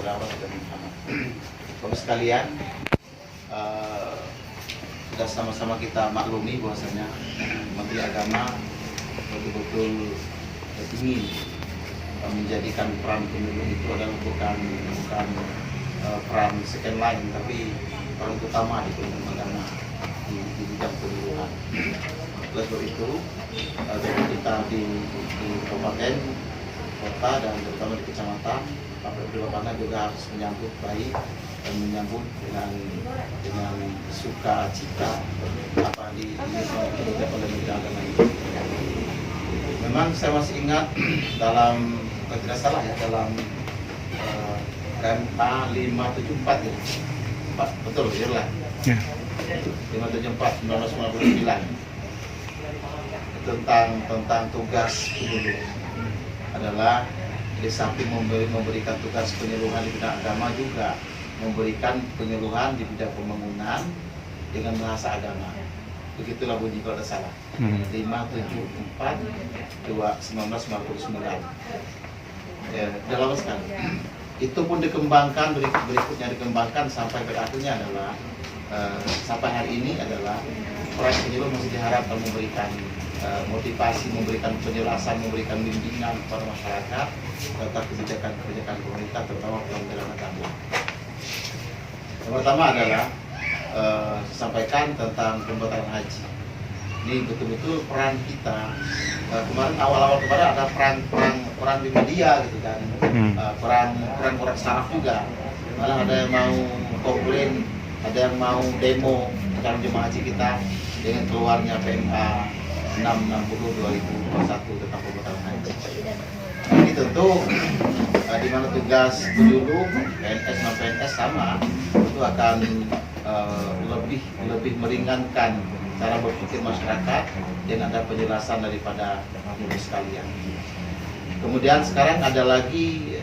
kepada Allah dan Muhammad. Bapak sekalian, sudah sama-sama kita maklumi bahwasanya Menteri Agama betul-betul ingin menjadikan peran pemilu itu adalah bukan peran second line, tapi peran utama di Kementerian Agama di bidang pemiluan. Oleh sebab itu, kita di kabupaten, kota, dan terutama di kecamatan, Pak Bupati juga harus menyambut baik dan menyambut dengan sukacita apa dilakukan oleh Menteri Agama ini. Memang saya masih ingat dalam, tidak salah ya, dalam KMA 574 ya, Pak, betul ya, 574 1999 tentang tugas pemilu adalah di samping memberikan tugas penyuluhan di bidang agama, juga memberikan penyuluhan di bidang pembangunan dengan bahasa agama. Begitulah bunyi kalau tidak salah. 574 1999. Ya, udah lama sekali. Itu pun dikembangkan, berikutnya dikembangkan sampai berakhirnya adalah sampai hari ini adalah peran penyuluh masih diharapkan memberikan motivasi, memberikan penjelasan, memberikan bimbingan kepada masyarakat tentang kebijakan pemerintah, terutama Kementerian Agama. Yang pertama adalah sampaikan tentang pembatalan haji. Ini betul-betul peran kita. Kemarin awal-awal kemarin ada peran di media gitu kan, peran orang saraf juga. Malah ada yang mau komplain, ada yang mau demo calon jemaah haji kita dengan keluarnya PMA 660/2021 tentang pembatalan haji. Ini tentu di mana tugas penyuluh PNS dan PNS sama, itu akan lebih meringankan cara berpikir masyarakat dan ada penjelasan daripada penyuluh sekalian. Kemudian sekarang ada lagi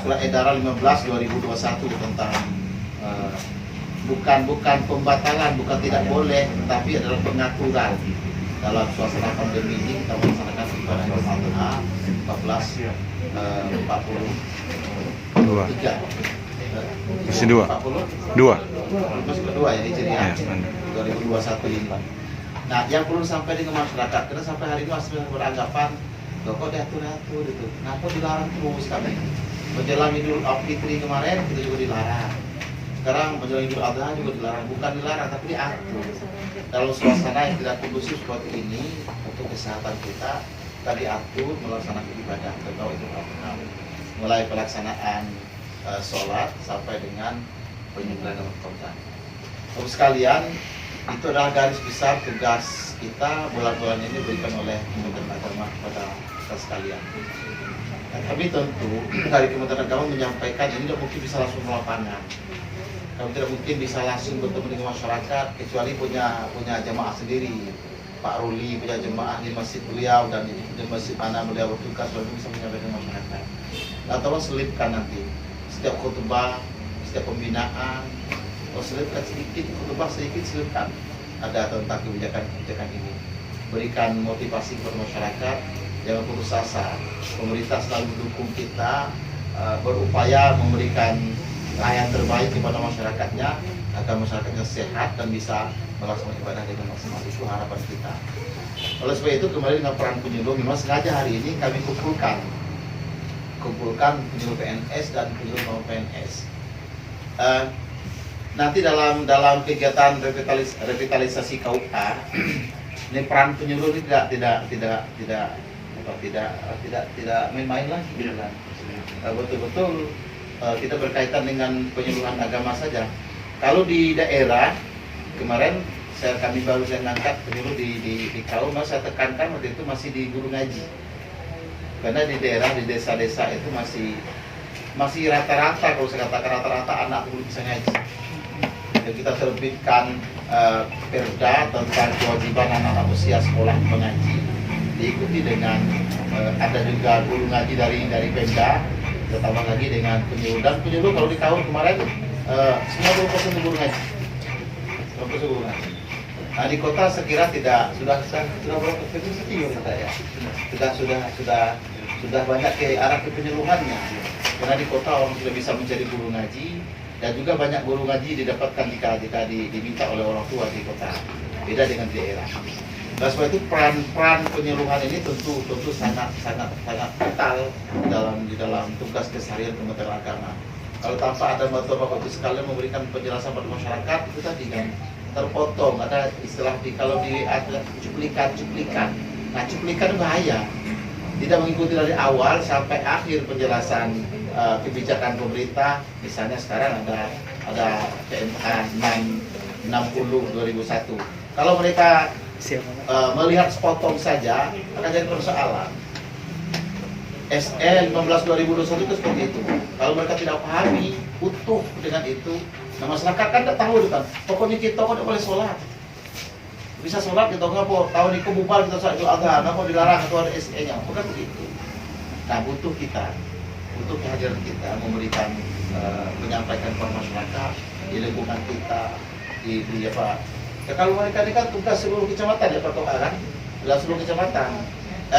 surat edaran 15/2021 tentang bukan pembatalan, bukan tidak boleh, tetapi adalah pengaturan dalam suasana pandemi ini kita melaksanakan ibadah Idul Adha 1443. Masih dua. Masih kedua ya Hijriah 2021 ini. Nah, yang perlu sampai dengan masyarakat, karena sampai hari ini masih beranggapan kok diatur itu. Kenapa dilarang terus kami? Menjelang Idul Fitri kemarin kita juga dilarang. Sekarang menjelang Idul Adha juga dilarang, bukan dilarang tapi diatur. Kalau suasana yang tidak kondusif seperti ini untuk kesehatan kita diatur melaksanakan ibadah atau Idul Adha, mulai pelaksanaan sholat sampai dengan penyembelihan korban. Bapak sekalian, itu adalah garis besar tugas kita bulan-bulan ini berikan oleh Kementerian Agama kepada kita sekalian. Nah, tapi tentu dari Kementerian Agama menyampaikan ini tidak mungkin bisa langsung ke lapangan. Kami tidak mungkin bisa langsung bertemu dengan masyarakat kecuali punya jemaah sendiri. Pak Ruli punya jemaah di masjid beliau dan di masjid mana beliau bertugas, baru bisa menyampaikan masyarakat. Nah, tolong selipkan nanti setiap khutbah, setiap pembinaan, selipkan sedikit khutbah, sedikit selipkan ada tentang kebijakan ini. Berikan motivasi kepada masyarakat, jangan putus asa. Pemerintah selalu mendukung kita, berupaya memberikan layanan terbaik kepada masyarakatnya agar masyarakatnya sehat dan bisa melaksanakan ibadah dengan maksimal. Itu harapan kita. Oleh sebab itu kembali dengan peran penyuluh, memang sengaja hari ini kami kumpulkan penyuluh PNS dan penyuluh non PNS. Nanti dalam kegiatan revitalisasi KUA, ini peran penyuluh ini tidak main-main lagi, gitu kan. Betul-betul kita berkaitan dengan penyuluhan agama saja. Kalau di daerah kemarin kami baru mengangkat penyuluh di KAU, saya tekankan waktu itu masih di guru ngaji, karena di daerah, di desa-desa itu masih rata-rata, kalau saya katakan rata-rata anak belum bisa ngaji. Dan kita terbitkan perda tentang kewajiban anak-anak usia sekolah mengaji, diikuti dengan ada juga guru ngaji dari Pemda, ditambah lagi dengan penyuluh. Dan penyuluh kalau di KAU kemarin 90% guru ngaji. 90% guru ngaji. Nah, di kota sekira sudah berapa persen ya? Sudah banyak ke arah ke penyuluhannya. Karena di kota orang sudah bisa mencari guru ngaji, dan juga banyak guru ngaji didapatkan jika diminta oleh orang tua di kota. Beda dengan di daerah. Nah, sebab itu peran penyuluhan ini tentu sangat vital di dalam tugas keseharian Kementerian Agama. Kalau tanpa ada bapak-bapak itu sekalian memberikan penjelasan pada masyarakat, itu tadi kan terpotong, ada istilah ada cuplikan. Nah, cuplikan bahaya. Tidak mengikuti dari awal sampai akhir penjelasan kebijakan pemerintah. Misalnya sekarang ada PMK 660/2001. Kalau mereka melihat sepotong saja akan jadi persoalan. SE 15/2021 itu seperti itu. Kalau mereka tidak pahami utuh dengan itu, nah masyarakat kan tidak tahu itu kan. Pokoknya kita kok tidak boleh sholat. Bisa sholat kita nggak mau tahun ini kebubal kita sholat itu agak nggak mau dilarang atau ada SE-nya. Bukan begitu. Nah butuh kehadiran kita memberikan menyampaikan kepada masyarakat di lingkungan kita di apa. Ya, kalau mereka ini kan tugas seluruh kecamatan ya Pak Toha kan, seluruh kecamatan,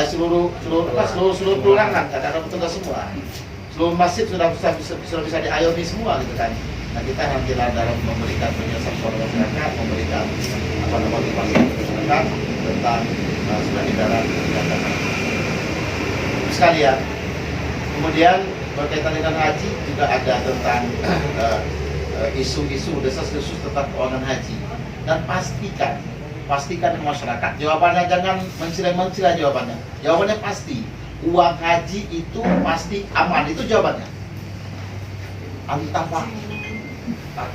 seluruh kelurahan kan ada petugas semua, seluruh masjid sudah bisa diayomi semua gitu kan. Nah kita nantilah dalam memberikan penjelasan kepada masyarakat, memberikan motivasi masyarakat tentang surat edaran kebijakan sekalian. Kemudian berkaitan dengan haji juga ada tentang isu-isu desas-desus tentang keuangan haji. Dan pastikan ke masyarakat, jawabannya jangan mencela jawabannya. Jawabannya pasti, uang haji itu pasti aman, itu jawabannya. Entah pak,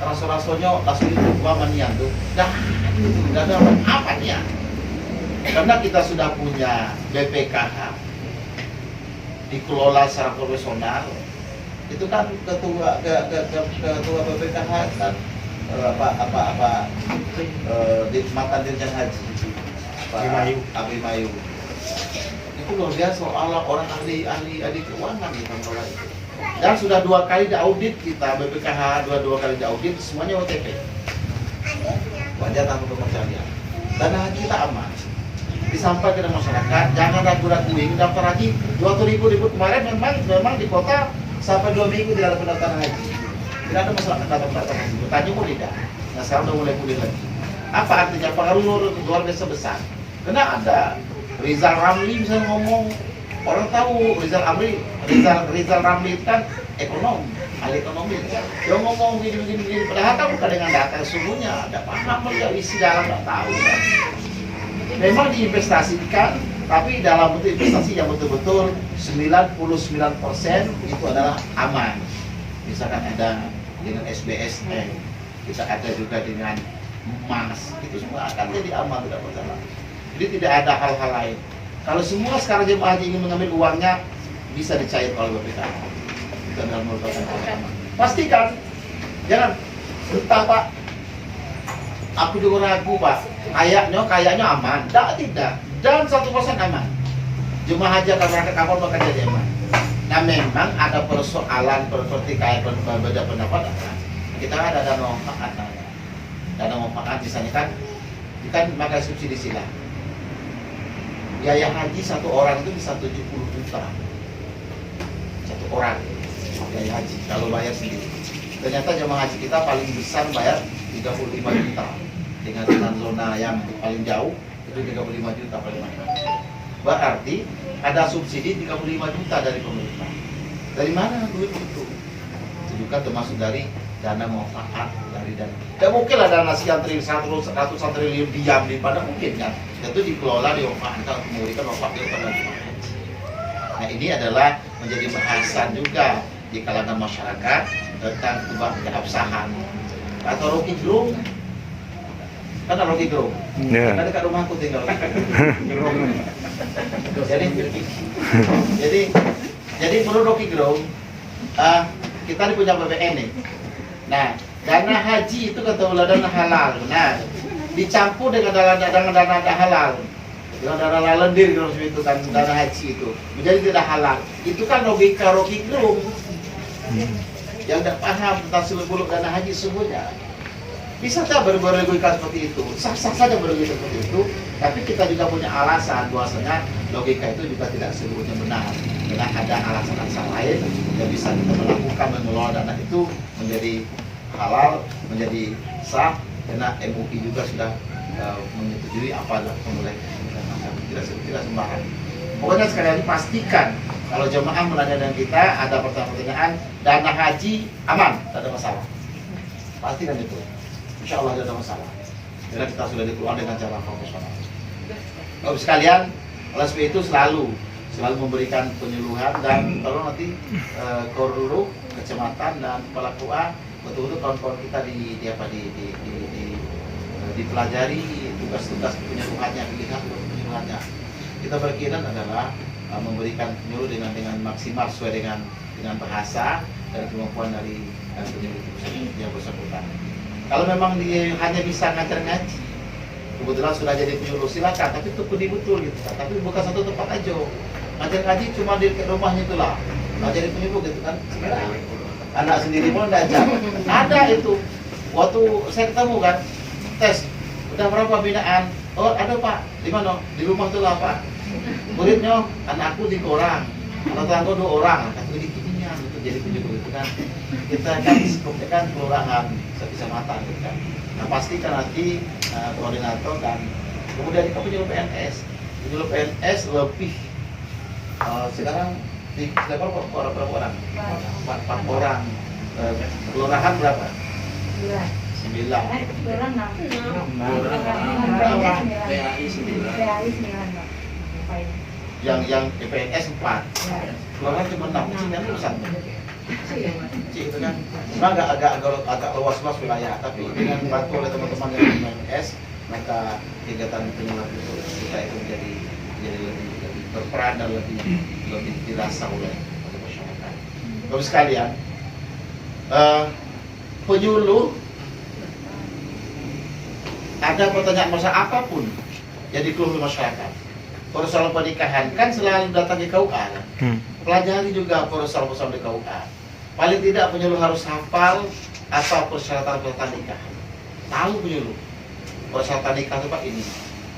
raso-rasonya langsung itu uang manian tuh, nggak ada apa nih ya? Karena kita sudah punya BPKH, dikelola secara profesional, itu kan ketua BPKH kan di mantan Dirjen Haji Abimayu itu luar biasa soal orang ahli keuangan di pengelola itu, dan sudah 2 kali diaudit kita BPKH, dua kali diaudit semuanya OTP wajar tanpa kepercayaan. Dana haji kita aman, disampaikan ke masyarakat, jangan ragu-raguin daftar haji 200.000 kemarin memang di kota sampai 2 minggu tidak ada pendaftaran haji. Tidak ada masalah kata-kata tersebut. Tanya pun tidak. Nah sekarang udah mulai pulih lagi. Apa artinya? Pengaruh luar biasa besar. Karena ada Rizal Ramli misalnya ngomong, orang tahu Rizal Ramli itu kan ekonom, ahli ekonomi. Dia ngomong gini. Padahal kan bukan dengan data sesungguhnya. Ada paham melihat isi dalam nggak tahu. Kan? Memang diinvestasikan, tapi dalam bentuk investasi yang betul-betul 99% itu adalah aman. Misalkan ada dengan SBSN, bisa ada juga dengan emas, itu semua akan jadi aman, tidak masalah. Jadi tidak ada hal-hal lain. Kalau semua sekarang jemaah haji ingin mengambil uangnya, bisa dicair oleh BPKH. Itu adalah merupakan hal. Pastikan, jangan entah Pak, aku juga ragu Pak, kayaknya aman, tidak, dan 1% aman. Jemaah haji akan berangkat kapan bakal jadi aman. Nah memang ada persoalan seperti kayak berbeda pendapat. Kita ada dana manfaat misalnya kan pakai subsidi silang. Biaya haji satu orang itu bisa 70 juta. Satu orang biaya haji kalau bayar sendiri. Ternyata jemaah haji kita paling besar bayar 35 juta. Dengan zona yang paling jauh itu 35 juta paling mahal. Berarti ada subsidi 35 juta dari pemerintah. Dari mana duit itu? Itu juga termasuk dari dana manfaat dari dana. Tidak mungkin lah dana sekian triliun, ratusan triliun diam di pada mungkin kan? Itu dikelola, dimanfaatkan, memberikan manfaat kepada jemaah haji. Nah ini adalah menjadi bahasan juga di kalangan masyarakat tentang keabsahan atau Rocky Gerung. Kan ada Rocky Gerung. Kan dekat rumahku tinggal. Jadi menurut Rocky Gerung, kita ini punya BPN nih. Nah, dana haji itu kata dana halal. Nah, dicampur dengan dana halal. Dengan dana lendir kalau itu kan dana haji itu menjadi tidak halal. Itu kan logika Rocky Gerung yang tidak paham tentang seluk-beluk dana haji sesungguhnya. Bisa saja berlogika seperti itu, sah-sah saja berlogika seperti itu, tapi kita juga punya alasan bahwasanya logika itu juga tidak seluruhnya benar. karena ada alasan-alasan lain yang bisa kita melakukan mengelola dana itu menjadi halal, menjadi sah, karena MUI juga sudah menyetujui apa yang boleh, tidak sembarang. Pokoknya sekali lagi pastikan kalau jemaah menanya dengan kita ada pertanyaan dana haji aman, tidak ada masalah. Pastikan itu, insya Allah tidak ada masalah. Karena kita sudah dikeluarkan dengan cara profesional. Bapak sekalian, oleh sebab itu selalu memberikan penyuluhan dan kalau nanti Koruru, kecamatan dan kepala KUA betul-betul kawan-kawan kita dipelajari tugas-tugas penyuluhannya, pilihan penyuluhannya. Kita berkeinginan adalah memberikan penyuluh dengan maksimal sesuai dengan bahasa dan kemampuan dari penyuluh yang bersangkutan. Kalau memang dia hanya bisa ngajar ngaji, kebetulan sudah jadi penyuluh silakan, tapi itu betul gitu kan. Tapi bukan satu tempat aja. Ngajar ngaji cuma di rumahnya itulah. Nggak jadi penyuluh gitu kan. Anak sendiri pun diajar. Ada itu. Waktu saya ketemu kan, tes, udah berapa binaan? Oh ada Pak, di mana? Di rumah tuh lah Pak. Muridnya, anakku 3 orang, anak tangga 2 orang, kata gini-gininya untuk jadi penyuluh itu kan. Kita kan skupnya kan kelurahan kecamatan gitu kan. Nah pastikan nanti koordinator dan kemudian kita penyuluh PNS. Penyuluh PNS lebih sekarang di berapa orang? 4 orang. Kelurahan berapa? 9. Kelurahan 6. Yang PNS 4. Kelurahan cuma 6. Sini kan urusan. Itu kan memang agak luas wilayah, tapi dengan dibantu oleh teman-teman yang di PNS, maka kegiatan penyuluhan itu kita itu menjadi lebih berperan dan lebih dirasa oleh masyarakat. Bapak sekalian, penyuluh ada pertanyaan masalah apapun yang dikeluhkan masyarakat. Persoalan pernikahan kan selalu datang ke KUA. Pelajari juga persoalan di KUA. Paling tidak penyuluh harus hafal apa persyaratan nikah. Tahu penyuluh persyaratan nikah itu Pak ini.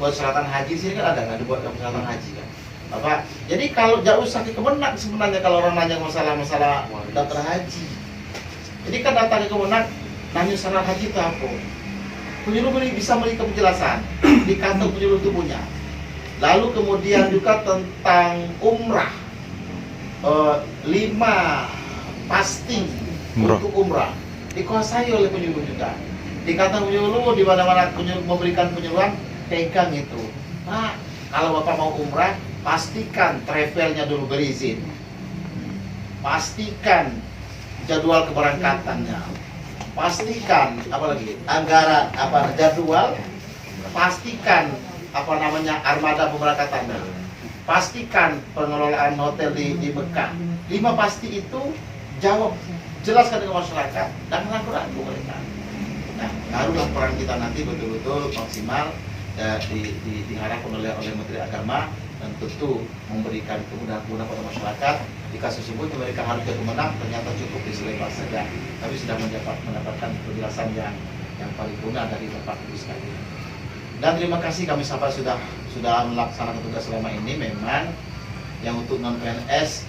Persyaratan haji sini kan ada, nggak dibuat persyaratan haji kan. Bapak, jadi kalau jauh sakit kemenak sebenarnya kalau orang nanya masalah daftar haji. Jadi kan datang ke kemenak nanya masalah haji itu apa? Penyuluh bisa memberikan penjelasan di kantor penyuluh itu punya. Lalu kemudian juga tentang umrah, 5 pasti untuk umrah dikuasai oleh penyuluh juga. Di kantor penyuluh di mana-mana memberikan penyuluhan pegang itu. Nah, kalau Bapak mau umrah, pastikan travelnya dulu berizin. Pastikan jadwal keberangkatannya. Pastikan apalagi anggaran jadwal. Pastikan armada pemberangkatannya. Pastikan pengelolaan hotel di Mekah. 5 pasti itu jawab, jelaskan ke masyarakat dan ragu-ragu mereka. Nah, barulah peran kita nanti betul-betul maksimal diharapkan oleh Menteri Agama dan tentu memberikan kemudahan-kemudahan pada masyarakat. Jika sesungguhnya mereka harus jadi pemenang, ternyata cukup di Sleman saja. Tapi sudah mendapatkan penjelasan yang paripurna dari Bapak Ibu sekalian. Dan terima kasih kami sampai sudah melaksanakan tugas selama ini. Memang yang untuk non PNS